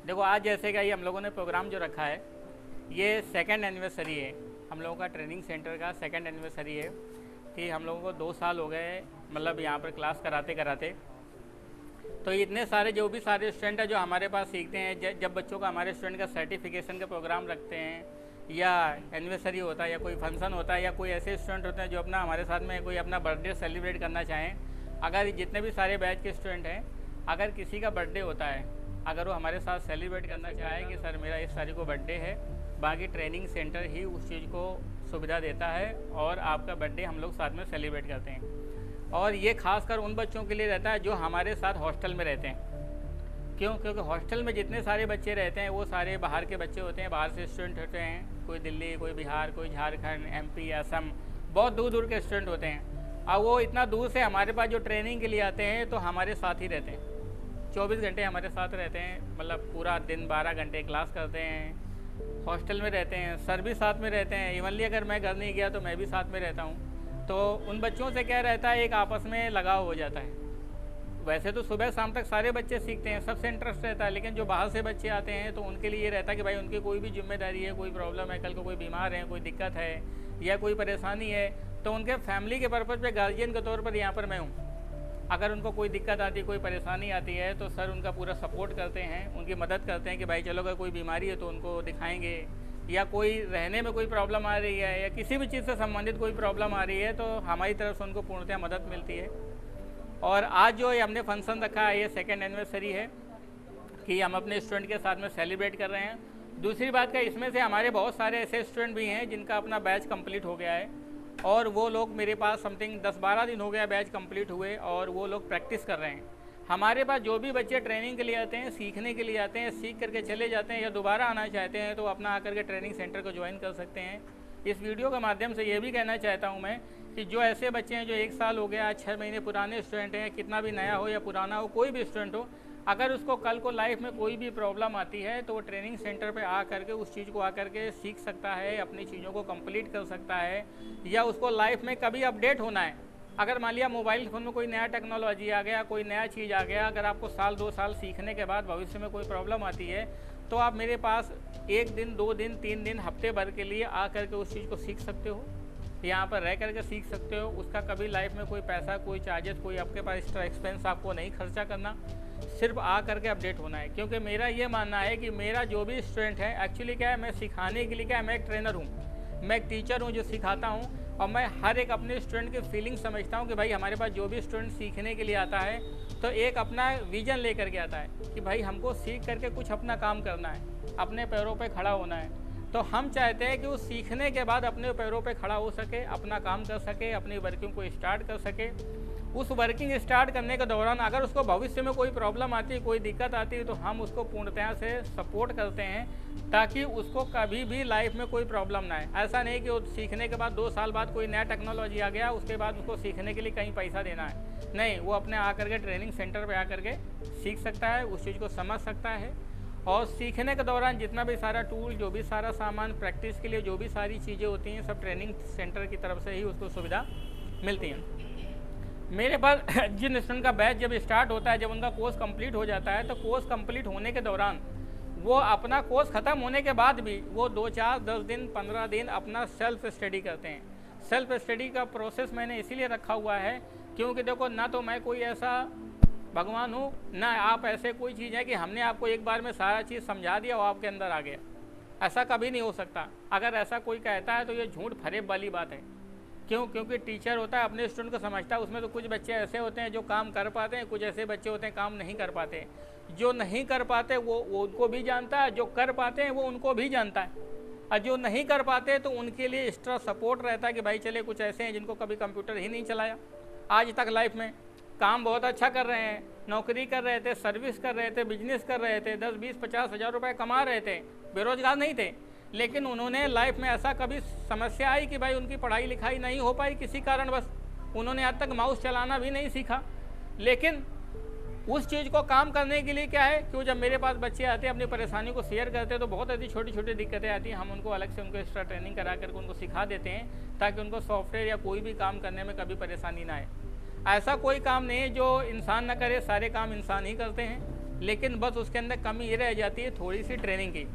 देखो आज जैसे कि ये हम लोगों ने प्रोग्राम जो रखा है, ये सेकंड एनिवर्सरी है। हम लोगों का ट्रेनिंग सेंटर का सेकंड एनिवर्सरी है कि हम लोगों को 2 साल हो गए मतलब यहाँ पर क्लास कराते कराते। तो इतने सारे जो भी सारे स्टूडेंट हैं जो हमारे पास सीखते हैं, जब बच्चों का हमारे स्टूडेंट का सर्टिफिकेशन का प्रोग्राम रखते हैं या एनिवर्सरी होता है या कोई फंक्शन होता है या कोई ऐसे स्टूडेंट होते हैं जो अपना हमारे साथ में कोई अपना बर्थडे सेलिब्रेट करना चाहें, अगर जितने भी सारे बैच के स्टूडेंट हैं, अगर किसी का बर्थडे होता है, अगर वो हमारे साथ सेलिब्रेट करना चाहे कि सर मेरा इस तारीख को बर्थडे है, बाकी ट्रेनिंग सेंटर ही उस चीज़ को सुविधा देता है और आपका बर्थडे हम लोग साथ में सेलिब्रेट करते हैं। और ये खासकर उन बच्चों के लिए रहता है जो हमारे साथ हॉस्टल में रहते हैं। क्यों? क्योंकि हॉस्टल में जितने सारे बच्चे रहते हैं वो सारे बाहर के बच्चे होते हैं, बाहर से स्टूडेंट होते हैं, कोई दिल्ली, कोई बिहार, कोई झारखंड, एमपी, असम, बहुत दूर दूर के स्टूडेंट होते हैं। और वो इतना दूर से हमारे पास जो ट्रेनिंग के लिए आते हैं तो हमारे साथ ही रहते हैं, 24 घंटे हमारे साथ रहते हैं, मतलब पूरा दिन 12 घंटे क्लास करते हैं, हॉस्टल में रहते हैं, सर भी साथ में रहते हैं। इवनली अगर मैं घर नहीं गया तो मैं भी साथ में रहता हूँ। तो उन बच्चों से क्या रहता है, एक आपस में लगाव हो जाता है। वैसे तो सुबह शाम तक सारे बच्चे सीखते हैं, सबसे इंटरेस्ट रहता है, लेकिन जो बाहर से बच्चे आते हैं तो उनके लिए ये रहता है कि भाई उनकी कोई भी जिम्मेदारी है, कोई प्रॉब्लम है, कल को कोई बीमार है, कोई दिक्कत है या कोई परेशानी है, तो उनके फैमिली के पर्पज़ पे गार्जियन के तौर पर यहाँ पर मैं हूँ। अगर उनको कोई दिक्कत आती है, कोई परेशानी आती है तो सर उनका पूरा सपोर्ट करते हैं, उनकी मदद करते हैं कि भाई चलो अगर कोई बीमारी है तो उनको दिखाएंगे, या कोई रहने में कोई प्रॉब्लम आ रही है या किसी भी चीज़ से संबंधित कोई प्रॉब्लम आ रही है तो हमारी तरफ से उनको पूर्णतः मदद मिलती है। और आज जो हमने फंक्शन रखा है, ये सेकेंड एनिवर्सरी है कि हम अपने स्टूडेंट के साथ में सेलिब्रेट कर रहे हैं। दूसरी बात का, इसमें से हमारे बहुत सारे ऐसे स्टूडेंट भी हैं जिनका अपना बैच कंप्लीट हो गया है और वो लोग मेरे पास समथिंग 10-12 दिन हो गया बैच कंप्लीट हुए और वो लोग प्रैक्टिस कर रहे हैं। हमारे पास जो भी बच्चे ट्रेनिंग के लिए आते हैं, सीखने के लिए आते हैं, सीख करके चले जाते हैं या दोबारा आना चाहते हैं तो अपना आकर के ट्रेनिंग सेंटर को ज्वाइन कर सकते हैं। इस वीडियो के माध्यम से ये भी कहना चाहता हूँ मैं कि जो ऐसे बच्चे हैं जो 1 साल हो गया, 6 महीने पुराने स्टूडेंट हैं, कितना भी नया हो या पुराना हो, कोई भी स्टूडेंट हो, अगर उसको कल को लाइफ में कोई भी प्रॉब्लम आती है तो वो ट्रेनिंग सेंटर पे आ करके उस चीज़ को आकर के सीख सकता है, अपनी चीज़ों को कंप्लीट कर सकता है। या उसको लाइफ में कभी अपडेट होना है, अगर मान लिया मोबाइल फ़ोन में कोई नया टेक्नोलॉजी आ गया, कोई नया चीज़ आ गया, अगर आपको साल 2 साल सीखने के बाद भविष्य में कोई प्रॉब्लम आती है तो आप मेरे पास 1 दिन, 2 दिन, 3 दिन, हफ्ते भर के लिए आ करके उस चीज़ को सीख सकते हो, यहाँ पर रह करके सीख सकते हो। उसका कभी लाइफ में कोई पैसा, कोई चार्जेस, कोई आपके पास एक्स्ट्रा एक्सपेंस आपको नहीं खर्चा करना, सिर्फ आ करके अपडेट होना है। क्योंकि मेरा ये मानना है कि मेरा जो भी स्टूडेंट है, एक्चुअली क्या है, मैं सिखाने के लिए क्या है, मैं एक ट्रेनर हूँ, मैं एक टीचर हूँ जो सिखाता हूँ और मैं हर एक अपने स्टूडेंट की फीलिंग समझता हूँ कि भाई हमारे पास जो भी स्टूडेंट सीखने के लिए आता है तो एक अपना विजन लेकर के आता है कि भाई हमको सीख करके कुछ अपना काम करना है, अपने पैरों पे खड़ा होना है। तो हम चाहते हैं कि वो सीखने के बाद अपने पैरों पे खड़ा हो सके, अपना काम कर सके, अपनी वर्किंग को स्टार्ट कर सके। उस वर्किंग स्टार्ट करने के दौरान अगर उसको भविष्य में कोई प्रॉब्लम आती है, कोई दिक्कत आती है तो हम उसको पूर्णतः से सपोर्ट करते हैं ताकि उसको कभी भी लाइफ में कोई प्रॉब्लम ना आए। ऐसा नहीं कि वो सीखने के बाद 2 साल बाद कोई नया टेक्नोलॉजी आ गया, उसके बाद उसको सीखने के लिए कहीं पैसा देना है, नहीं, वो अपने आकर के ट्रेनिंग सेंटर पर आकर के सीख सकता है, उस चीज़ को समझ सकता है। और सीखने के दौरान जितना भी सारा टूल, जो भी सारा सामान, प्रैक्टिस के लिए जो भी सारी चीज़ें होती हैं, सब ट्रेनिंग सेंटर की तरफ से ही उसको सुविधा मिलती हैं। मेरे पास जिन स्टूडेंट का बैच जब स्टार्ट होता है, जब उनका कोर्स कंप्लीट हो जाता है, तो कोर्स कंप्लीट होने के दौरान वो अपना कोर्स ख़त्म होने के बाद भी वो 2, 4, 10 दिन, 15 दिन अपना सेल्फ स्टडी करते हैं। सेल्फ स्टडी का प्रोसेस मैंने इसीलिए रखा हुआ है क्योंकि देखो, ना तो मैं कोई ऐसा भगवान हूँ, ना आप ऐसे कोई चीज़ है कि हमने आपको एक बार में सारा चीज़ समझा दिया और आपके अंदर आ गया। ऐसा कभी नहीं हो सकता। अगर ऐसा कोई कहता है तो ये झूठ फरेब वाली बात है। क्यों? क्योंकि टीचर होता है, अपने स्टूडेंट को समझता है। उसमें तो कुछ बच्चे ऐसे होते हैं जो काम कर पाते हैं, कुछ ऐसे बच्चे होते हैं काम नहीं कर पाते। जो नहीं कर पाते वो उनको भी जानता है, जो कर पाते हैं वो उनको भी जानता है, और जो नहीं कर पाते तो उनके लिए एक्स्ट्रा सपोर्ट रहता है कि भाई चले, कुछ ऐसे हैं जिनको कभी कंप्यूटर ही नहीं चलाया आज तक लाइफ में, काम बहुत अच्छा कर रहे हैं, नौकरी कर रहे थे, सर्विस कर रहे थे, बिजनेस कर रहे थे, 10, 20, 50 हज़ार रुपये कमा रहे थे, बेरोजगार नहीं थे, लेकिन उन्होंने लाइफ में ऐसा कभी समस्या आई कि भाई उनकी पढ़ाई लिखाई नहीं हो पाई किसी कारणवश, उन्होंने आज तक माउस चलाना भी नहीं सीखा। लेकिन उस चीज़ को काम करने के लिए क्या है कि जब मेरे पास बच्चे आते हैं, अपनी परेशानी को शेयर करते हैं, तो बहुत ऐसी छोटी छोटी दिक्कतें आती हैं, हम उनको अलग से उनको एक्स्ट्रा ट्रेनिंग करा करके उनको सिखा देते हैं ताकि उनको सॉफ्टवेयर या कोई भी काम करने में कभी परेशानी ना आए। ऐसा कोई काम नहीं है जो इंसान ना करे, सारे काम इंसान ही करते हैं। लेकिन बस उसके अंदर कमी ये रह जाती है थोड़ी सी ट्रेनिंग की।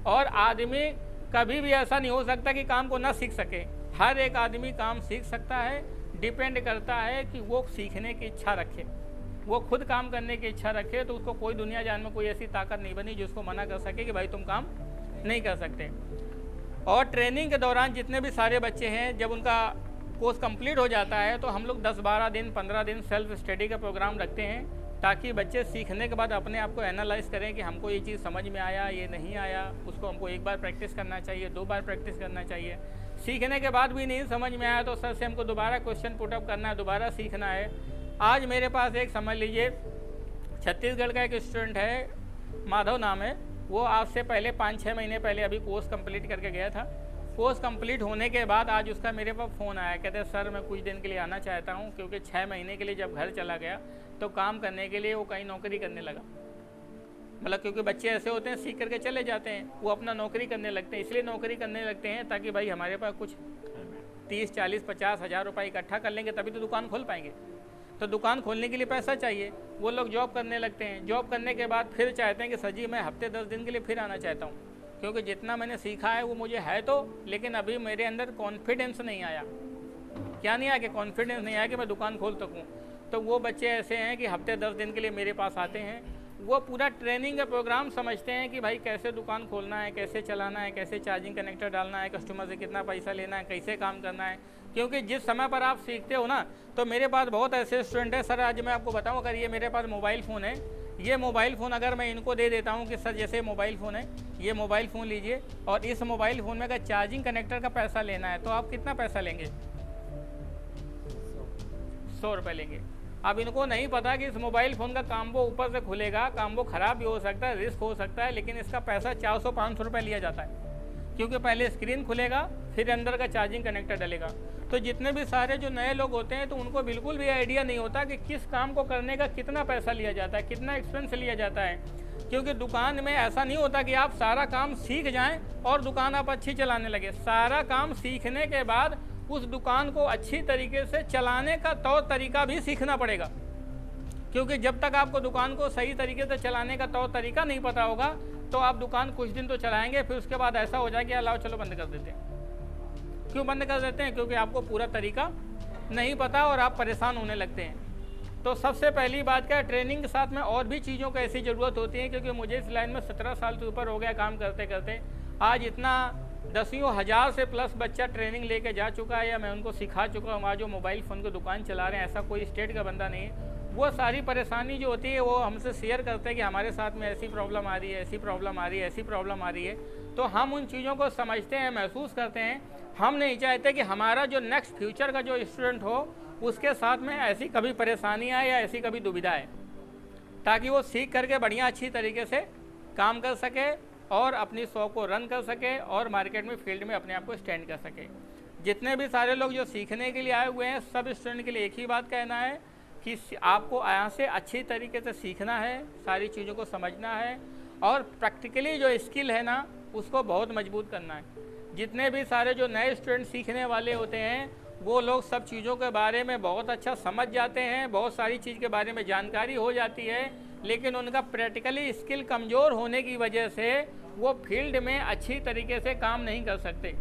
और आदमी कभी भी ऐसा नहीं हो सकता कि काम को ना सीख सके। हर एक आदमी काम सीख सकता है, डिपेंड करता है कि वो सीखने की इच्छा रखे, वो खुद काम करने की इच्छा रखे, तो उसको कोई दुनिया जान में कोई ऐसी ताकत नहीं बनी जो उसको मना कर सके कि भाई तुम काम नहीं कर सकते। और ट्रेनिंग के दौरान जितने भी सारे बच्चे हैं, जब उनका कोर्स कंप्लीट हो जाता है तो हम लोग 10-12 दिन 15 दिन सेल्फ स्टडी का प्रोग्राम रखते हैं, ताकि बच्चे सीखने के बाद अपने आप को एनालाइज करें कि हमको ये चीज़ समझ में आया, ये नहीं आया, उसको हमको एक बार प्रैक्टिस करना चाहिए, 2 बार प्रैक्टिस करना चाहिए। सीखने के बाद भी नहीं समझ में आया तो सर से हमको दोबारा क्वेश्चन पुटअप करना है, दोबारा सीखना है। आज मेरे पास एक समझ लीजिए छत्तीसगढ़ का एक स्टूडेंट है, माधव नाम है, वो आज से पहले 5-6 महीने पहले अभी कोर्स कंप्लीट करके गया था। कोर्स कंप्लीट होने के बाद आज उसका मेरे पास फ़ोन आया, कहते हैं सर मैं कुछ दिन के लिए आना चाहता हूँ, क्योंकि 6 महीने के लिए जब घर चला गया तो काम करने के लिए वो कहीं नौकरी करने लगा। मतलब क्योंकि बच्चे ऐसे होते हैं सीख करके चले जाते हैं, वो अपना नौकरी करने लगते हैं। इसलिए नौकरी करने लगते हैं ताकि भाई हमारे पास कुछ 30-40-50 हज़ार रुपये इकट्ठा कर लेंगे तभी तो दुकान खोल पाएंगे। तो दुकान खोलने के लिए पैसा चाहिए। वो लोग जॉब करने लगते हैं, जॉब करने के बाद फिर चाहते हैं कि सर जी मैं हफ्ते 10 दिन के लिए फिर आना चाहता हूँ, क्योंकि जितना मैंने सीखा है वो मुझे है तो, लेकिन अभी मेरे अंदर कॉन्फिडेंस नहीं आया। क्या नहीं आया कि कॉन्फिडेंस नहीं आया कि मैं दुकान खोल सकूँ। तो वो बच्चे ऐसे हैं कि हफ्ते 10 दिन के लिए मेरे पास आते हैं, वो पूरा ट्रेनिंग का प्रोग्राम समझते हैं कि भाई कैसे दुकान खोलना है, कैसे चलाना है, कैसे चार्जिंग कनेक्टर डालना है, कस्टमर से कितना पैसा लेना है, कैसे काम करना है। क्योंकि जिस समय पर आप सीखते हो ना, तो मेरे पास बहुत ऐसे स्टूडेंट हैं, सर आज मैं आपको बताऊं, अगर ये मेरे पास मोबाइल फ़ोन है, ये मोबाइल फ़ोन अगर मैं इनको दे देता हूं कि सर जैसे मोबाइल फ़ोन है, ये मोबाइल फ़ोन लीजिए और इस मोबाइल फ़ोन में अगर चार्जिंग कनेक्टर का पैसा लेना है तो आप कितना पैसा लेंगे? 100 रुपये लेंगे। अब इनको नहीं पता कि इस मोबाइल फ़ोन का काम्बो ऊपर से खुलेगा, काम्बो ख़राब भी हो सकता है, रिस्क हो सकता है, लेकिन इसका पैसा 400-500 रुपये लिया जाता है, क्योंकि पहले स्क्रीन खुलेगा फिर अंदर का चार्जिंग कनेक्टर डलेगा। तो जितने भी सारे जो नए लोग होते हैं तो उनको बिल्कुल भी आइडिया नहीं होता कि किस काम को करने का कितना पैसा लिया जाता है, कितना एक्सपेंस लिया जाता है। क्योंकि दुकान में ऐसा नहीं होता कि आप सारा काम सीख जाएं और दुकान आप अच्छी चलाने लगे। सारा काम सीखने के बाद उस दुकान को अच्छी तरीके से चलाने का तौर तरीका भी सीखना पड़ेगा, क्योंकि जब तक आपको दुकान को सही तरीके से चलाने का तौर तरीका नहीं पता होगा तो आप दुकान कुछ दिन तो चलाएंगे, फिर उसके बाद ऐसा हो जाए कि लाओ चलो बंद कर देते हैं। क्यों बंद कर देते हैं? क्योंकि आपको पूरा तरीका नहीं पता और आप परेशान होने लगते हैं। तो सबसे पहली बात क्या है, ट्रेनिंग के साथ में और भी चीज़ों की ऐसी ज़रूरत होती है, क्योंकि मुझे इस लाइन में 17 साल से ऊपर हो गया काम करते करते। आज इतना दसियों हज़ार से प्लस बच्चा ट्रेनिंग लेके जा चुका है या मैं उनको सिखा चुका हूँ। आज जो मोबाइल फ़ोन की दुकान चला रहे हैं, ऐसा कोई स्टेट का बंदा नहीं है। वो सारी परेशानी जो होती है वो हमसे शेयर करते हैं कि हमारे साथ में ऐसी प्रॉब्लम आ रही है, ऐसी प्रॉब्लम आ रही है, ऐसी प्रॉब्लम आ रही है। तो हम उन चीज़ों को समझते हैं, महसूस करते हैं। हम नहीं चाहते कि हमारा जो नेक्स्ट फ्यूचर का जो स्टूडेंट हो उसके साथ में ऐसी कभी परेशानी आए या ऐसी कभी दुविधा आए, ताकि वो सीख करके बढ़िया अच्छी तरीके से काम कर सके और अपनी शॉप को रन कर सके और मार्केट में फील्ड में अपने आप को स्टैंड कर सके। जितने भी सारे लोग जो सीखने के लिए आए हुए हैं, सब स्टूडेंट के लिए एक ही बात कहना है कि आपको यहाँ से अच्छी तरीके से सीखना है, सारी चीज़ों को समझना है और प्रैक्टिकली जो स्किल है ना उसको बहुत मजबूत करना है। जितने भी सारे जो नए स्टूडेंट सीखने वाले होते हैं वो लोग सब चीज़ों के बारे में बहुत अच्छा समझ जाते हैं, बहुत सारी चीज़ के बारे में जानकारी हो जाती है, लेकिन उनका प्रैक्टिकली स्किल कमज़ोर होने की वजह से वो फील्ड में अच्छी तरीके से काम नहीं कर सकते।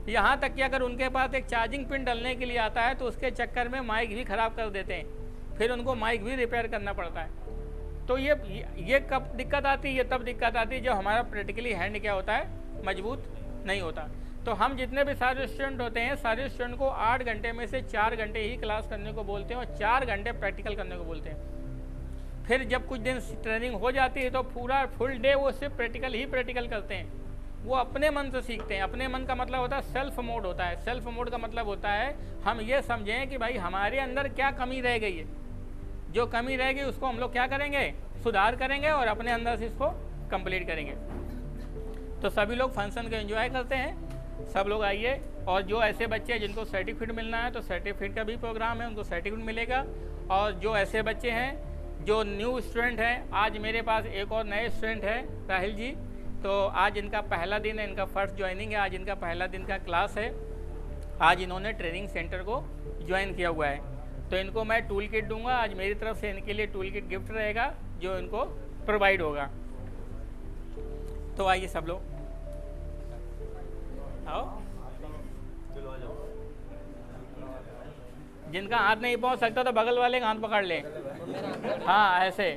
यहाँ तक कि अगर उनके पास एक चार्जिंग पिन डलने के लिए आता है तो उसके चक्कर में माइक भी ख़राब कर देते हैं, फिर उनको माइक भी रिपेयर करना पड़ता है। तो ये कब दिक्कत आती है? ये तब दिक्कत आती है जब हमारा प्रैक्टिकली हैंड क्या होता है, मजबूत नहीं होता। तो हम जितने भी सारे स्टूडेंट होते हैं, सारे स्टूडेंट को 8 घंटे में से 4 घंटे ही क्लास करने को बोलते हैं और 4 घंटे प्रैक्टिकल करने को बोलते हैं। फिर जब कुछ दिन ट्रेनिंग हो जाती है तो पूरा फुल डे वो सिर्फ प्रैक्टिकल ही प्रैक्टिकल करते हैं। वो अपने मन से सीखते हैं। अपने मन का मतलब होता है सेल्फ मोड होता है। सेल्फ मोड का मतलब होता है हम ये समझें कि भाई हमारे अंदर क्या कमी रह गई है, जो कमी रह गई उसको हम लोग क्या करेंगे, सुधार करेंगे और अपने अंदर से इसको कंप्लीट करेंगे। तो सभी लोग फंक्शन को एंजॉय करते हैं, सब लोग आइए। और जो ऐसे बच्चे हैं जिनको सर्टिफिकेट मिलना है तो सर्टिफिकेट का भी प्रोग्राम है, उनको सर्टिफिकेट मिलेगा। और जो ऐसे बच्चे हैं जो न्यू स्टूडेंट हैं, आज मेरे पास एक और नए स्टूडेंट है राहिल जी, तो आज इनका पहला दिन है, इनका फर्स्ट ज्वाइनिंग है, आज इनका पहला दिन का क्लास है। आज इन्होंने ट्रेनिंग सेंटर को ज्वाइन किया हुआ है, तो इनको मैं टूल किट दूंगा। आज मेरी तरफ से इनके लिए टूल किट गिफ्ट रहेगा। जो इनको प्रोवाइड होगा। तो आइए सब लोग आओ, जिनका हाथ नहीं पहुंच सकता तो बगल वाले का हाथ पकड़ ले। हाँ ऐसे।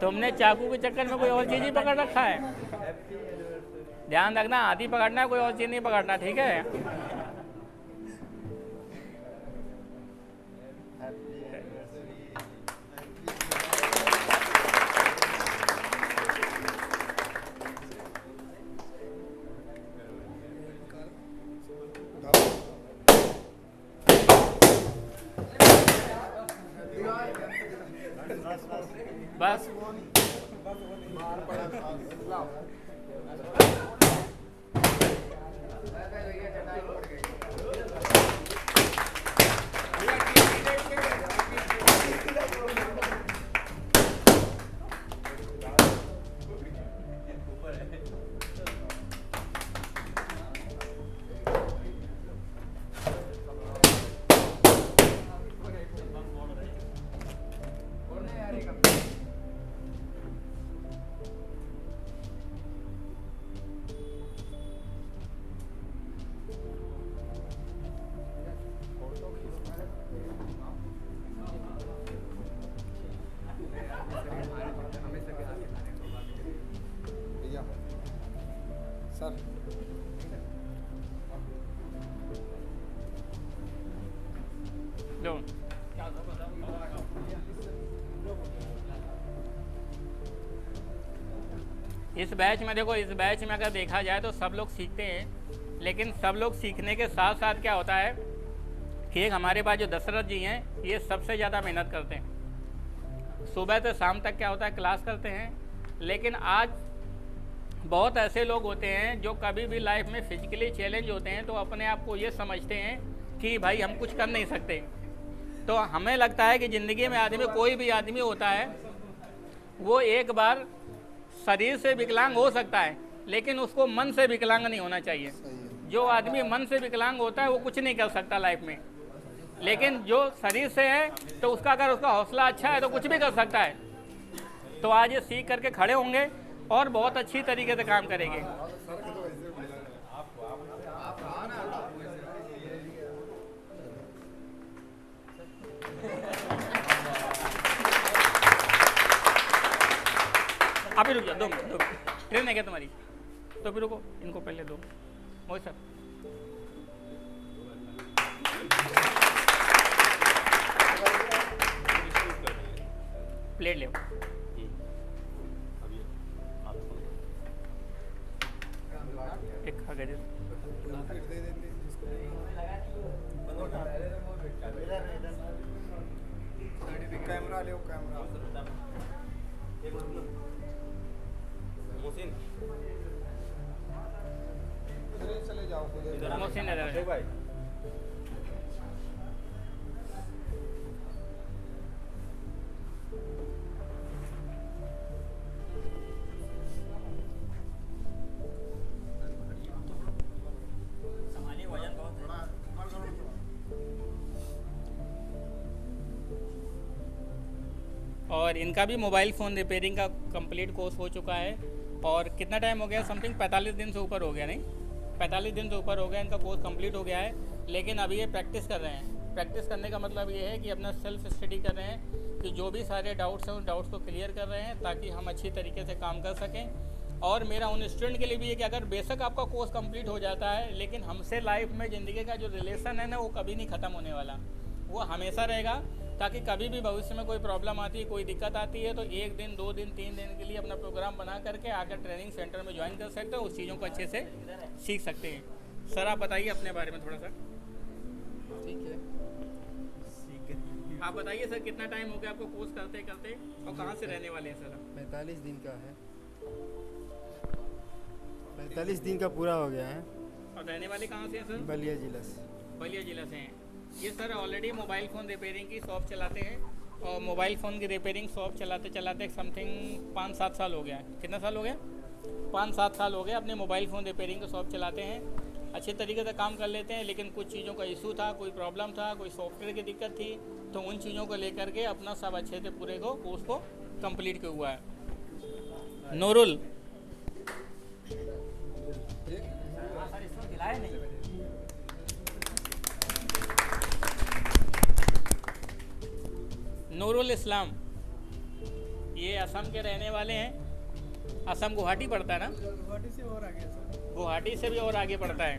तुमने चाकू के चक्कर में कोई और चीज ही पकड़ रखा है। ध्यान रखना, हाथ ही पकड़ना है, कोई और चीज नहीं पकड़ना, ठीक है। बस सर लो। इस बैच में देखो, इस बैच में अगर देखा जाए तो सब लोग सीखते हैं, लेकिन सब लोग सीखने के साथ साथ क्या होता है कि एक हमारे पास जो दशरथ जी हैं, ये सबसे ज़्यादा मेहनत करते हैं। सुबह से शाम तक क्या होता है क्लास करते हैं, लेकिन आज बहुत ऐसे लोग होते हैं जो कभी भी लाइफ में फिजिकली चैलेंज होते हैं तो अपने आप को ये समझते हैं कि भाई हम कुछ कर नहीं सकते। तो हमें लगता है कि ज़िंदगी में आदमी, कोई भी आदमी होता है, वो एक बार शरीर से विकलांग हो सकता है, लेकिन उसको मन से विकलांग नहीं होना चाहिए। जो आदमी मन से विकलांग होता है वो कुछ नहीं कर सकता लाइफ में, लेकिन जो शरीर से है तो उसका अगर उसका हौसला अच्छा है तो कुछ भी कर सकता है। तो आज ये सीख करके खड़े होंगे और बहुत अच्छी तरीके से काम करेंगे। आप ही रुक जाओ, दो ट्रेन है क्या तुम्हारी? तो फिर रुको, इनको पहले दो। मोहित सर प्लेट ले। एक खा गए कैमरा ले, कैमरा मोहसिन इधर चले जाओ, मोहसिन इधर भाई। और इनका भी मोबाइल फ़ोन रिपेयरिंग का कंप्लीट कोर्स हो चुका है। और कितना टाइम हो गया? समथिंग 45 दिन से ऊपर हो गया, नहीं 45 दिन से ऊपर हो गया, इनका कोर्स कंप्लीट हो गया है। लेकिन अभी ये प्रैक्टिस कर रहे हैं। प्रैक्टिस करने का मतलब ये है कि अपना सेल्फ स्टडी कर रहे हैं कि जो भी सारे डाउट्स हैं उन डाउट्स को क्लियर कर रहे हैं ताकि हम अच्छी तरीके से काम कर सकें। और मेरा उन स्टूडेंट के लिए भी है कि अगर बेशक आपका कोर्स कंप्लीट हो जाता है, लेकिन हमसे लाइफ में ज़िंदगी का जो रिलेशन है ना, वो कभी नहीं ख़त्म होने वाला, वो हमेशा रहेगा। ताकि कभी भी भविष्य में कोई प्रॉब्लम आती है, कोई दिक्कत आती है, तो 1 दिन 2 दिन 3 दिन के लिए अपना प्रोग्राम बना करके आकर ट्रेनिंग सेंटर में ज्वाइन कर सकते हो, उस चीज़ों को अच्छे से सीख सकते हैं। सर आप बताइए अपने बारे में थोड़ा सा। ठीक है, आप बताइए सर, कितना टाइम हो गया आपको कोर्स करते करते और कहाँ से रहने वाले हैं सर? 45 दिन का है, 45 दिन का पूरा हो गया है। और रहने वाले कहाँ से हैं सर? बलिया जिला से। बलिया जिला से हैं। ये sir already mobile phone repairing की शॉप चलाते हैं, और मोबाइल फ़ोन की रिपेयरिंग शॉप चलाते चलाते समथिंग 5-7 साल हो गया है। कितना साल हो गया? 5-7 साल हो गए अपने मोबाइल फ़ोन रिपेयरिंग की शॉप चलाते हैं। अच्छे तरीके से काम कर लेते हैं, लेकिन कुछ चीज़ों का इशू था, कोई प्रॉब्लम था, कोई सॉफ्टवेयर की दिक्कत थी, तो उन चीज़ों को लेकर के अपना सब अच्छे से पूरे को कोर्स को कंप्लीट किया हुआ है। नूरुल नूरुल इस्लाम, ये असम के रहने वाले हैं। असम गुवाहाटी पड़ता है ना? गुवाहाटी से और आगे सर। गुवाहाटी से भी और आगे पड़ता है।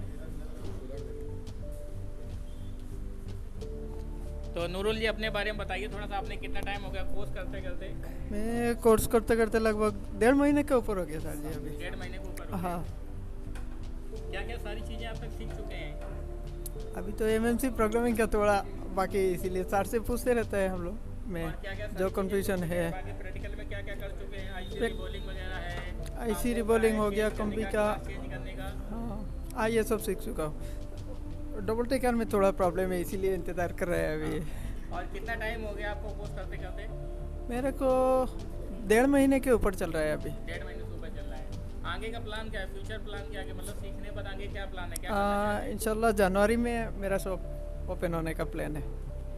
तो नूरुल जी अपने बारे में बताइए थोड़ा सा, आपने कितना टाइम हो गया कोर्स करते करते? मैं कोर्स करते करते लगभग 1.5 महीने के ऊपर हो गया सर जी अभी। 1.5 महीने के ऊपर हो गया। हाँ, क्या क्या सारी चीज़ें आप तक सीख चुके हैं? अभी तो एमएनसी प्रोग्रामिंग का थोड़ा बाकी, इसीलिए सर से पूछते रहते हैं हम लोग में और क्या क्या जो कंफ्यूजन है। बाकी प्रैक्टिकल में क्या क्या कर चुके हैं? आईसी रिबोलिंग वगैरह है, आईसी रिबोलिंग हो गया, कंपी का, चेंज करने का। हाँ ये सब सीख चुका हूँ। डबल टेकर में थोड़ा प्रॉब्लम है, इसीलिए इंतज़ार कर रहे हैं अभी। और कितना टाइम हो गया आपको कोर्स करते करते? मेरे को 1.5 महीने के ऊपर चल रहा है अभी। 1.5 महीने से ऊपर चल रहा है। आगे का प्लान क्या है? फ्यूचर प्लान क्या है? मतलब सीखने पर आगे क्या प्लान है? क्या करना चाहते हैं? इंशाल्लाह जनवरी में मेरा शॉप ओपन होने का प्लान है।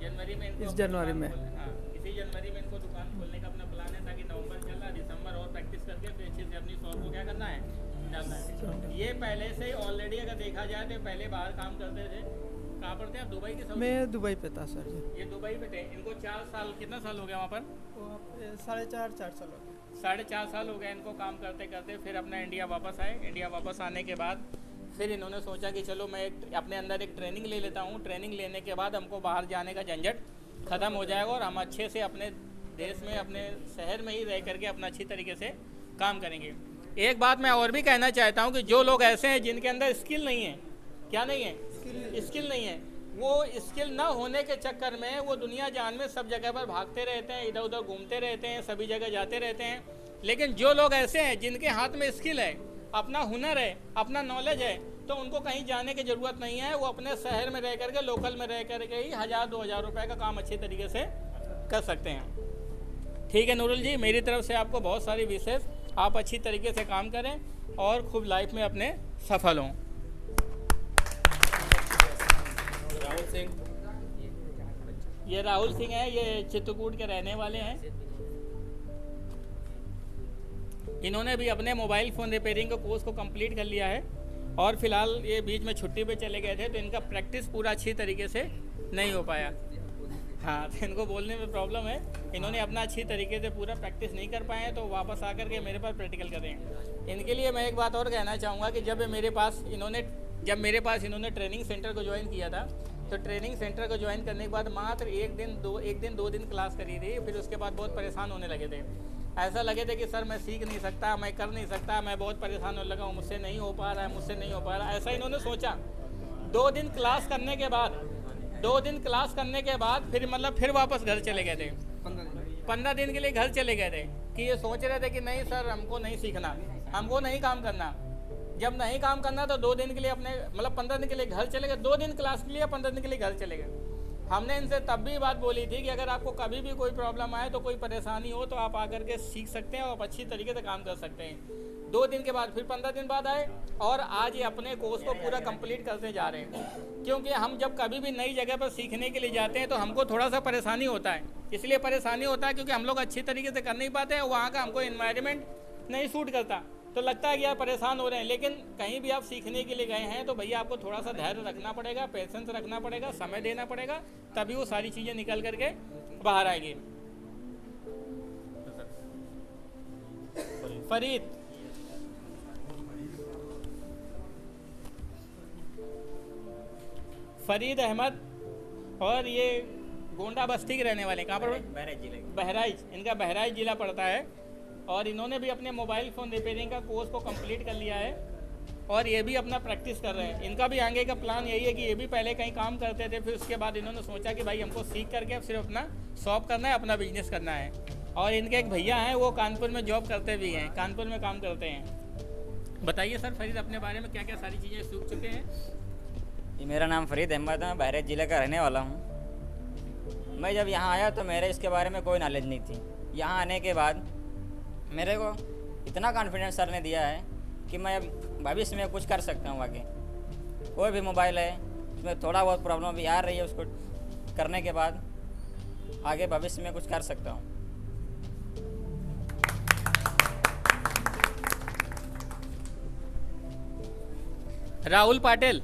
जनवरी में इनको इस अपनी जनवरी दुकान में। हाँ, इसी जनवरी में इनको दुकान खोलने का अपना प्लान है, ताकि नवंबर चल रहा है, दिसंबर और प्रैक्टिस करके फिर अच्छे से अपनी शॉप को क्या करना है, डालना है। ये पहले से ही ऑलरेडी अगर देखा जाए तो पहले बाहर काम करते थे। कहाँ पर थे आप? दुबई के? मैं दुबई पे था सर जी। ये दुबई पे थे। इनको 4 साल, कितना साल हो गया वहाँ पर? 4.5 साल हो गए। 4.5 साल हो गए इनको काम करते करते। फिर अपना इंडिया वापस आए। इंडिया वापस आने के बाद फिर इन्होंने सोचा कि चलो मैं अपने अंदर एक ट्रेनिंग ले लेता हूँ। ट्रेनिंग लेने के बाद हमको बाहर जाने का झंझट ख़त्म हो जाएगा और हम अच्छे से अपने देश में, अपने शहर में ही रह करके अपना अच्छी तरीके से काम करेंगे। एक बात मैं और भी कहना चाहता हूँ कि जो लोग ऐसे हैं जिनके अंदर स्किल नहीं है, क्या नहीं है? स्किल नहीं है, वो स्किल ना होने के चक्कर में वो दुनिया जान में सब जगह पर भागते रहते हैं, इधर उधर घूमते रहते हैं, सभी जगह जाते रहते हैं। लेकिन जो लोग ऐसे हैं जिनके हाथ में स्किल है, अपना हुनर है, अपना नॉलेज है, तो उनको कहीं जाने की ज़रूरत नहीं है। वो अपने शहर में रह करके, लोकल में रह करके ही 1000-2000 रुपये का काम अच्छे तरीके से कर सकते हैं। ठीक है नूरुल जी, मेरी तरफ से आपको बहुत सारी विशेष, आप अच्छी तरीके से काम करें और खूब लाइफ में अपने सफल हों। राहुल सिंह, ये राहुल सिंह है, ये चित्रकूट के रहने वाले हैं। इन्होंने भी अपने मोबाइल फ़ोन रिपेयरिंग के कोर्स को कंप्लीट कर लिया है और फिलहाल ये बीच में छुट्टी पे चले गए थे, तो इनका प्रैक्टिस पूरा अच्छी तरीके से नहीं हो पाया। हाँ, तो इनको बोलने में प्रॉब्लम है। इन्होंने अपना अच्छी तरीके से पूरा प्रैक्टिस नहीं कर पाए हैं, तो वापस आकर के मेरे पास प्रैक्टिकल करें। इनके लिए मैं एक बात और कहना चाहूँगा कि जब मेरे पास इन्होंने ट्रेनिंग सेंटर को ज्वाइन किया था, तो ट्रेनिंग सेंटर को ज्वाइन करने के बाद मात्र एक दिन दो दिन क्लास करी थी। फिर उसके बाद बहुत परेशान होने लगे थे। ऐसा लगे थे कि सर मैं सीख नहीं सकता, मैं कर नहीं सकता, मैं बहुत परेशान होने लगा हूँ, मुझसे नहीं हो पा रहा है, ऐसा इन्होंने सोचा। 2 दिन क्लास करने के बाद फिर वापस घर चले गए थे। 15 दिन के लिए घर चले गए थे कि ये सोच रहे थे कि नहीं सर हमको नहीं सीखना, हमको नहीं काम करना। जब नहीं काम करना तो 2 दिन के लिए 15 दिन के लिए घर चले गए। 2 दिन क्लास के लिए, 15 दिन के लिए घर चले गए। हमने इनसे तब भी बात बोली थी कि अगर आपको कभी भी कोई प्रॉब्लम आए, तो कोई परेशानी हो, तो आप आकर के सीख सकते हैं और आप अच्छी तरीके से काम कर सकते हैं। 2 दिन के बाद फिर 15 दिन बाद आए और आज ये अपने कोर्स को पूरा कंप्लीट करते जा रहे हैं। क्योंकि हम जब कभी भी नई जगह पर सीखने के लिए जाते हैं तो हमको थोड़ा सा परेशानी होता है। इसलिए परेशानी होता है क्योंकि हम लोग अच्छी तरीके से कर नहीं पाते हैं, वहाँ का हमको इन्वायरमेंट नहीं सूट करता, तो लगता है कि यार परेशान हो रहे हैं। लेकिन कहीं भी आप सीखने के लिए गए हैं तो भैया आपको थोड़ा सा धैर्य रखना पड़ेगा, पेशेंस रखना पड़ेगा, समय देना पड़ेगा, तभी वो सारी चीज़ें निकल करके बाहर आएगी। फरीद अहमद, और ये गोंडा बस्ती के रहने वाले। कहाँ पर? बहराइच। इनका बहराइच ज़िला पड़ता है और इन्होंने भी अपने मोबाइल फ़ोन रिपेयरिंग का कोर्स को कंप्लीट कर लिया है और ये भी अपना प्रैक्टिस कर रहे हैं। इनका भी आगे का प्लान यही है कि ये भी पहले कहीं काम करते थे, फिर उसके बाद इन्होंने सोचा कि भाई हमको सीख करके अब सिर्फ अपना शॉप करना है, अपना बिजनेस करना है। और इनके एक भैया हैं, वो कानपुर में जॉब करते भी हैं, कानपुर में काम करते हैं। बताइए सर फरीद अपने बारे में क्या क्या सारी चीज़ें सीख चुके हैं? मेरा नाम फरीद अहमद है, मैं बहराइच ज़िले का रहने वाला हूँ। मैं जब यहाँ आया तो मेरे इसके बारे में कोई नॉलेज नहीं थी। यहाँ आने के बाद मेरे को इतना कॉन्फिडेंस सर ने दिया है कि मैं अब भविष्य में कुछ कर सकता हूँ आगे। कोई भी मोबाइल है उसमें थोड़ा बहुत प्रॉब्लम अभी आ रही है, उसको करने के बाद आगे भविष्य में कुछ कर सकता हूँ। राहुल पाटिल।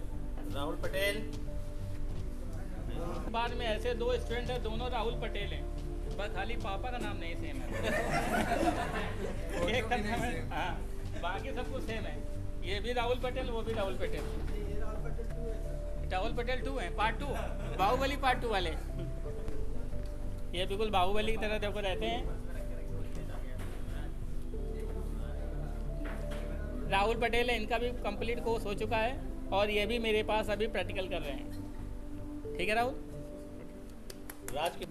राहुल पटेल। बाद में ऐसे दो स्टूडेंट हैं, दोनों राहुल पटेल हैं, बस खाली पापा का नाम नहीं सेम है। एक का नाम है, हाँ, बाकी सब कुछ सेम है। ये भी राहुल पटेल, वो भी राहुल पटेल। राहुल पटेल 2 है, पार्ट 2, बाहुबली पार्ट 2 वाले। ये बिल्कुल बाहुबली की तरह देखो रहते हैं। राहुल पटेल है, इनका भी कंप्लीट कोर्स हो चुका है और ये भी मेरे पास अभी प्रैक्टिकल कर रहे हैं। ठीक है राहुल। राज के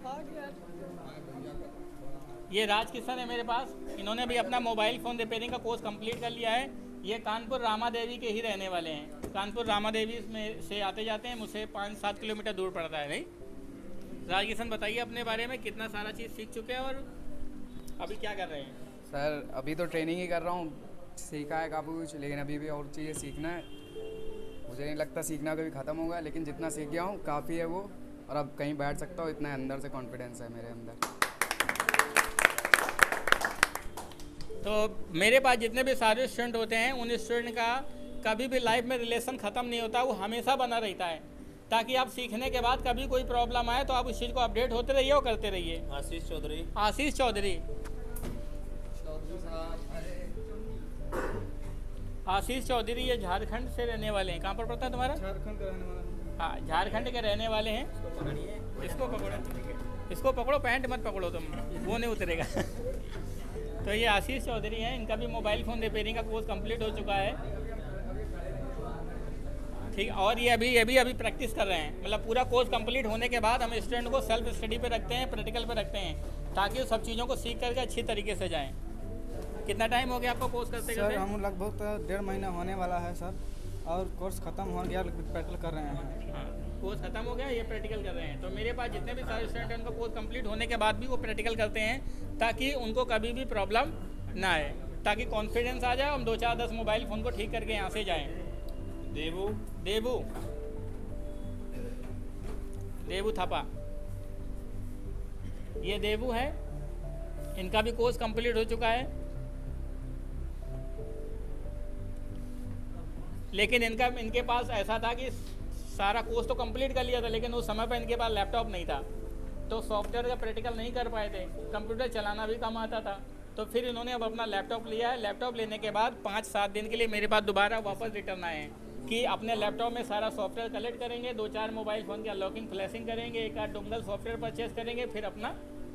ये राज किशन है मेरे पास, इन्होंने भी अपना मोबाइल फ़ोन रिपेयरिंग का कोर्स कंप्लीट कर लिया है। ये कानपुर रामा देवी के ही रहने वाले हैं। कानपुर रामा देवी में से आते जाते हैं, मुझसे 5-7 किलोमीटर दूर पड़ता है। नहीं राज किशन, बताइए अपने बारे में, कितना सारा चीज़ सीख चुके हैं और अभी क्या कर रहे हैं? सर अभी तो ट्रेनिंग ही कर रहा हूँ, सीखा है काफ़ी कुछ, लेकिन अभी भी और चीज़ें सीखना है। मुझे नहीं लगता सीखना कभी ख़त्म होगा, लेकिन जितना सीख गया हूँ काफ़ी है वो, और अब कहीं बैठ सकता हूँ, इतना अंदर से कॉन्फिडेंस है मेरे अंदर। तो मेरे पास जितने भी सारे स्टूडेंट होते हैं, उन स्टूडेंट का कभी भी लाइफ में रिलेशन ख़त्म नहीं होता, वो हमेशा बना रहता है, ताकि आप सीखने के बाद कभी कोई प्रॉब्लम आए तो आप उस चीज़ को अपडेट होते रहिए और करते रहिए। आशीष चौधरी। आशीष चौधरी। आशीष चौधरी ये झारखंड से रहने वाले हैं। कहाँ पर पड़ता है तुम्हारा? झारखंड का रहने वाला। हाँ, झारखंड के रहने वाले हैं। इसको पकड़ो, इसको पकड़ो, पैंट मत पकड़ो तुम, वो नहीं उतरेगा। तो ये आशीष चौधरी हैं, इनका भी मोबाइल फ़ोन रिपेयरिंग का कोर्स कंप्लीट हो चुका है। ठीक, और ये अभी प्रैक्टिस कर रहे हैं। मतलब पूरा कोर्स कंप्लीट होने के बाद हम स्टूडेंट को सेल्फ स्टडी पे रखते हैं, प्रैक्टिकल पे रखते हैं, ताकि सब चीज़ों को सीख करके अच्छी तरीके से जाएँ। कितना टाइम हो गया आपको कोर्स करते सर करते? हम लगभग 1.5 महीना होने वाला है सर, और कोर्स ख़त्म हो गया, प्रैक्टिकल कर रहे हैं। हाँ, कोर्स खत्म हो गया, ये प्रैक्टिकल कर रहे हैं। तो मेरे पास जितने भी सारे स्टूडेंट हैं, उनका कोर्स कंप्लीट होने के बाद भी वो प्रैक्टिकल करते हैं, ताकि उनको कभी भी प्रॉब्लम ना आए, ताकि कॉन्फिडेंस आ जाए, हम 2-4-10 मोबाइल फ़ोन को ठीक करके यहाँ से जाएँ। देवू। देवू। देवू थापा, ये देवू है, इनका भी कोर्स कंप्लीट हो चुका है, लेकिन इनके पास ऐसा था कि सारा कोर्स तो कंप्लीट कर लिया था, लेकिन उस समय पर इनके पास लैपटॉप नहीं था, तो सॉफ्टवेयर का प्रैक्टिकल नहीं कर पाए थे, कंप्यूटर चलाना भी कम आता था। तो फिर इन्होंने अब अपना लैपटॉप लिया है। लैपटॉप लेने के बाद 5-7 दिन के लिए मेरे पास दोबारा वापस रिटर्न आए हैं कि अपने लैपटॉप में सारा सॉफ्टवेयर कलेक्ट करेंगे, 2-4 मोबाइल फ़ोन की अनलॉकिंग फ्लैशिंग करेंगे, एक आध डोंगल सॉफ्टवेयर परचेस करेंगे, फिर अपना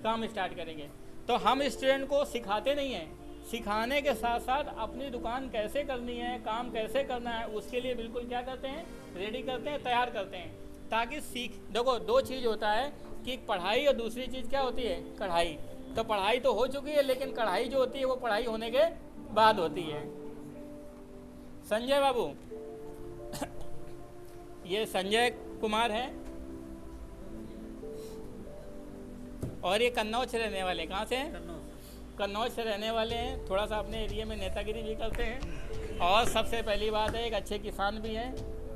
काम स्टार्ट करेंगे। तो हम स्टूडेंट को सिखाते नहीं हैं, सिखाने के साथ साथ अपनी दुकान कैसे करनी है, काम कैसे करना है, उसके लिए बिल्कुल क्या करते हैं, रेडी करते हैं, तैयार करते हैं, ताकि देखो 2 चीज़ होता है कि पढ़ाई और दूसरी चीज़ क्या होती है, कढ़ाई। तो पढ़ाई तो हो चुकी है, लेकिन कढ़ाई जो होती है वो पढ़ाई होने के बाद होती है। संजय बाबू, ये संजय कुमार है, और ये कन्नौज से रहने वाले। कहाँ से हैं? कन्नौज से रहने वाले हैं। थोड़ा सा अपने एरिया में नेतागिरी भी करते हैं, और सबसे पहली बात है एक अच्छे किसान भी हैं,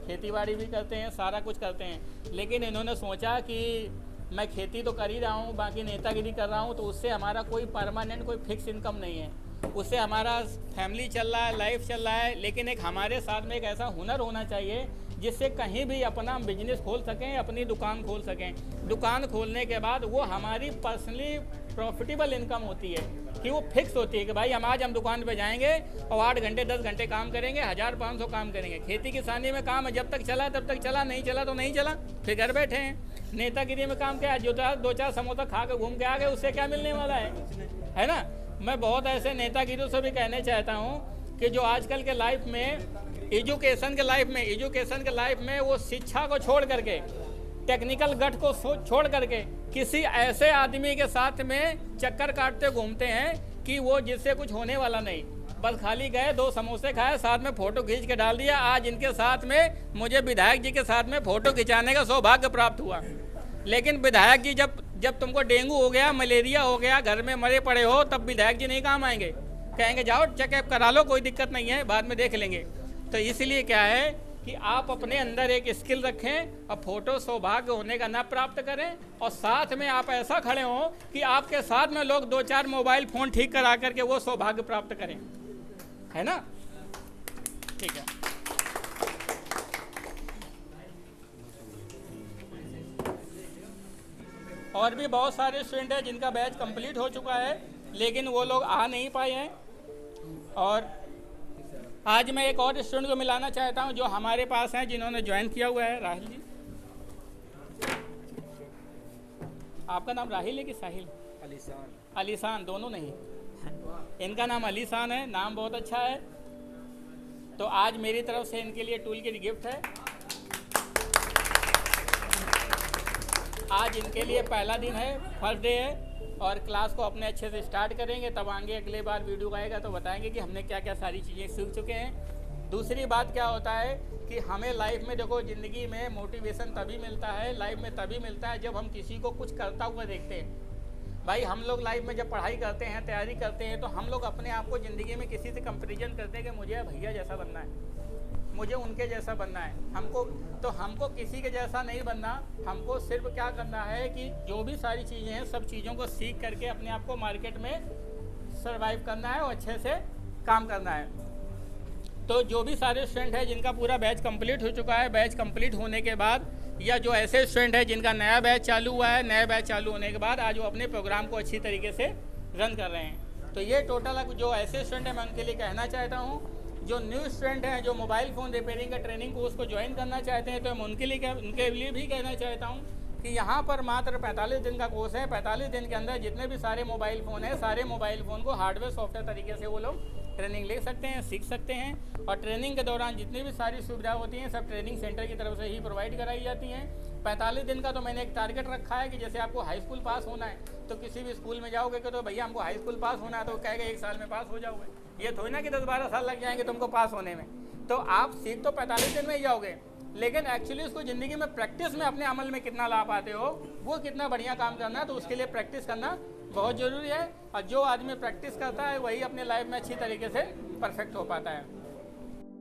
खेतीबाड़ी भी करते हैं, सारा कुछ करते हैं। लेकिन इन्होंने सोचा कि मैं खेती तो कर ही रहा हूँ, बाकी नेतागिरी कर रहा हूँ, तो उससे हमारा कोई परमानेंट कोई फिक्स इनकम नहीं है, उससे हमारा फैमिली चल रहा है, लाइफ चल रहा है, लेकिन एक हमारे साथ में एक ऐसा हुनर होना चाहिए जिससे कहीं भी अपना बिजनेस खोल सकें, अपनी दुकान खोल सकें। दुकान खोलने के बाद वो हमारी पर्सनली प्रॉफिटेबल इनकम होती है, कि वो फिक्स होती है कि भाई हम दुकान पे जाएंगे और 8 घंटे 10 घंटे काम करेंगे, 1500 काम करेंगे। खेती किसानी में काम है, जब तक चला तब तक चला, नहीं चला तो नहीं चला, फिर घर बैठे हैं। नेतागिरी में काम क्या है, जो 2-4 समोसा खा के घूम के आ गए, उससे क्या मिलने वाला है ना। मैं बहुत ऐसे नेतागिरियों से भी कहने चाहता हूँ कि जो आजकल के लाइफ में एजुकेशन के लाइफ में वो शिक्षा को छोड़ करके, टेक्निकल गट को छोड़ करके किसी ऐसे आदमी के साथ में चक्कर काटते घूमते हैं कि वो जिससे कुछ होने वाला नहीं, बस खाली गए 2 समोसे खाए, साथ में फ़ोटो खींच के डाल दिया। आज इनके साथ में मुझे विधायक जी के साथ में फ़ोटो खिंचाने का सौभाग्य प्राप्त हुआ, लेकिन विधायक जी जब तुमको डेंगू हो गया, मलेरिया हो गया, घर में मरे पड़े हो, तब विधायक जी नहीं काम आएंगे, कहेंगे जाओ चेकअप करा लो, कोई दिक्कत नहीं है, बाद में देख लेंगे। तो इसलिए क्या है कि आप अपने अंदर एक स्किल रखें और फोटो सौभाग्य होने का न प्राप्त करें, और साथ में आप ऐसा खड़े हों कि आपके साथ में लोग 2-4 मोबाइल फ़ोन ठीक करा करके वो सौभाग्य प्राप्त करें, है ना? ठीक है। और भी बहुत सारे स्टूडेंट हैं जिनका बैच कंप्लीट हो चुका है, लेकिन वो लोग आ नहीं पाए हैं। और आज मैं एक और स्टूडेंट को मिलाना चाहता हूं जो हमारे पास हैं, जिन्होंने ज्वाइन किया हुआ है। राहिल जी, आपका नाम राहिल है कि साहिल? अलीसान, दोनों नहीं। इनका नाम अलीसान है, नाम बहुत अच्छा है। तो आज मेरी तरफ से इनके लिए टूल किट गिफ्ट है। आज इनके लिए पहला दिन है, फर्स्ट डे है, और क्लास को अपने अच्छे से स्टार्ट करेंगे। तब आगे अगले बार वीडियो आएगा तो बताएंगे कि हमने क्या क्या सारी चीज़ें सीख चुके हैं। दूसरी बात क्या होता है कि हमें लाइफ में, देखो, ज़िंदगी में मोटिवेशन तभी मिलता है, लाइफ में तभी मिलता है जब हम किसी को कुछ करता हुआ देखते हैं। भाई हम लोग लाइफ में जब पढ़ाई करते हैं, तैयारी करते हैं, तो हम लोग अपने आप को ज़िंदगी में किसी से कंपेरिजन करते हैं कि मुझे भैया जैसा बनना है, मुझे उनके जैसा बनना है। हमको किसी के जैसा नहीं बनना। हमको सिर्फ क्या करना है कि जो भी सारी चीज़ें हैं, सब चीज़ों को सीख करके अपने आप को मार्केट में सरवाइव करना है और अच्छे से काम करना है। तो जो भी सारे स्टूडेंट हैं जिनका पूरा बैच कंप्लीट हो चुका है, बैच कंप्लीट होने के बाद, या जो ऐसे स्टूडेंट हैं जिनका नया बैच चालू हुआ है, नया बैच चालू होने के बाद आज वो अपने प्रोग्राम को अच्छी तरीके से रन कर रहे हैं। तो ये टोटल जो ऐसे स्टूडेंट हैं मैं उनके लिए कहना चाहता हूँ, जो न्यू स्टूडेंट हैं, जो मोबाइल फ़ोन रिपेयरिंग का ट्रेनिंग कोर्स को ज्वाइन करना चाहते हैं, तो मैं उनके लिए भी कहना चाहता हूँ कि यहाँ पर मात्र 45 दिन का कोर्स है। 45 दिन के अंदर जितने भी सारे मोबाइल फ़ोन हैं, सारे मोबाइल फ़ोन को हार्डवेयर सॉफ्टवेयर तरीके से वो लोग ट्रेनिंग ले सकते हैं, सीख सकते हैं। और ट्रेनिंग के दौरान जितनी भी सारी सुविधा होती हैं, सब ट्रेनिंग सेंटर की तरफ से ही प्रोवाइड कराई जाती हैं। 45 दिन का तो मैंने एक टारगेट रखा है कि जैसे आपको हाई स्कूल पास होना है, तो किसी भी स्कूल में जाओगे कि तो भैया हमको हाई स्कूल पास होना है, तो कहेगा 1 साल में पास हो जाओगे। ये थोड़ी ना कि 10-12 साल लग जाएंगे तुमको पास होने में। तो आप सीख तो 45 दिन में ही जाओगे, लेकिन एक्चुअली उसको ज़िंदगी में प्रैक्टिस में अपने अमल में कितना ला पाते हो, वो कितना बढ़िया काम करना है, तो उसके लिए प्रैक्टिस करना बहुत ज़रूरी है। और जो आदमी प्रैक्टिस करता है वही अपने लाइफ में अच्छी तरीके से परफेक्ट हो पाता है।